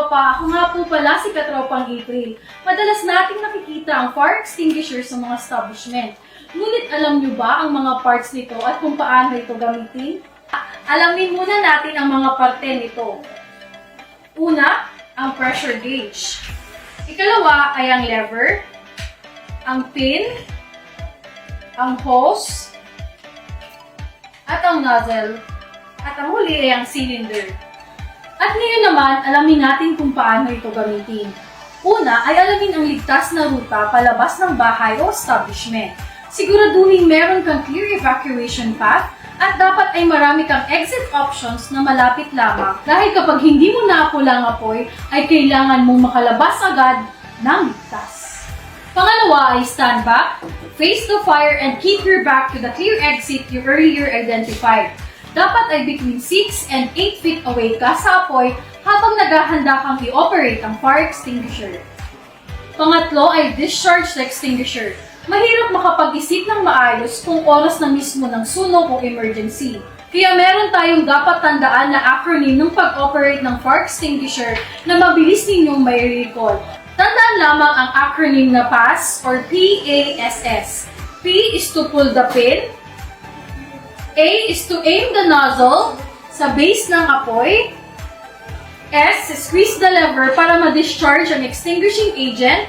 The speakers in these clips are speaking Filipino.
katropa, ako nga po pala si Katropang April. Madalas nating nakikita ang fire extinguisher sa mga establishment. Ngunit alam nyo ba ang mga parts nito at kung paano ito gamitin? Alamin muna natin ang mga parte nito. Una, ang pressure gauge. Ikalawa ay ang lever, ang pin, ang hose, at ang nozzle, at ang huli ay ang cylinder. At ngayon naman, alamin natin kung paano ito gamitin. Una ay alamin ang ligtas na ruta palabas ng bahay o establishment. Siguraduhin meron kang clear evacuation path at dapat ay marami kang exit options na malapit lamang dahil kapag hindi mo naapula ang apoy ay kailangan mong makalabas agad ng ligtas. Pangalawa ay stand back, face the fire and keep your back to the clear exit you earlier identified. Dapat ay between 6 and 8 feet away ka sa apoy habang naghahanda kang i-operate ang fire extinguisher. Pangatlo ay discharge the extinguisher. Mahirap makapag-isip ng maayos kung oras na mismo ng sunog o emergency. Kaya meron tayong dapat tandaan na acronym ng pag-operate ng fire extinguisher na mabilis ninyong may recall. Tandaan lamang ang acronym na PASS or PASS. P is to pull the pin. A is to aim the nozzle sa base ng apoy. S, squeeze the lever para ma-discharge ang extinguishing agent.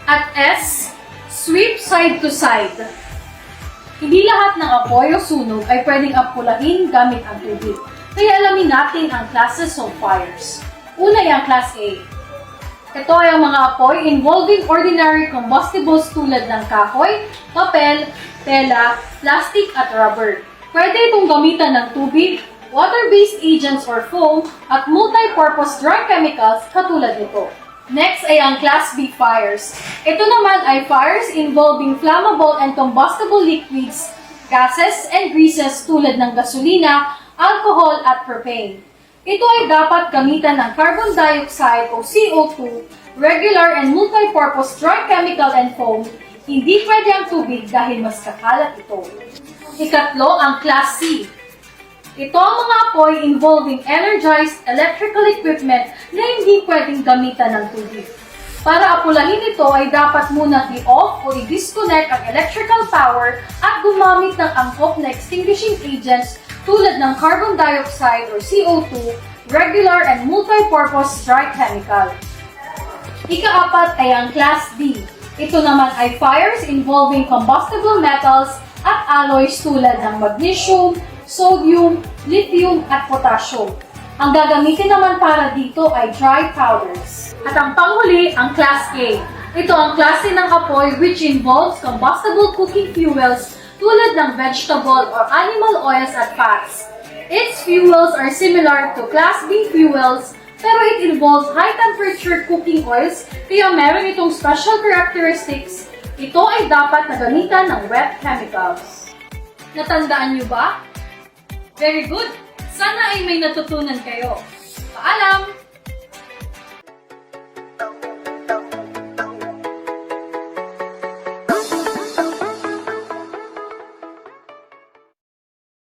At S, sweep side to side. Hindi lahat ng apoy o sunog ay pwedeng apulahin gamit ang tubig. Kaya alamin natin ang classes of fires. Una ay ang Class A. Ito ay ang mga apoy involving ordinary combustibles tulad ng kahoy, papel, tela, plastic at rubber. Pwede itong gamitan ng tubig, water-based agents or foam, at multi-purpose dry chemicals katulad nito. Next ay ang Class B fires. Ito naman ay fires involving flammable and combustible liquids, gases, and greases tulad ng gasolina, alcohol, at propane. Ito ay dapat gamitan ng carbon dioxide o CO2, regular and multi-purpose dry chemical and foam. Hindi pwede ang tubig dahil mas kakalat ito. Ikatlo, ang Class C. Ito ang mga apoy involving energized electrical equipment na hindi pwedeng gamitan ng tubig. Para apulahin ito ay dapat muna i-off o i-disconnect ang electrical power at gumamit ng angkop na extinguishing agents tulad ng carbon dioxide or CO2, regular and multi-purpose dry chemical. Ikaapat ay ang Class D. Ito naman ay fires involving combustible metals at alloys tulad ng magnesium, sodium, lithium, at potassium. Ang gagamitin naman para dito ay dry powders. At ang panghuli, ang Class A. Ito ang klase ng apoy which involves combustible cooking fuels tulad ng vegetable or animal oils at fats. Its fuels are similar to Class B fuels, pero it involves high-temperature cooking oils, kaya meron itong special characteristics. Ito ay dapat na gamitan ng wet chemicals. Natandaan niyo ba? Very good! Sana ay may natutunan kayo. Paalam!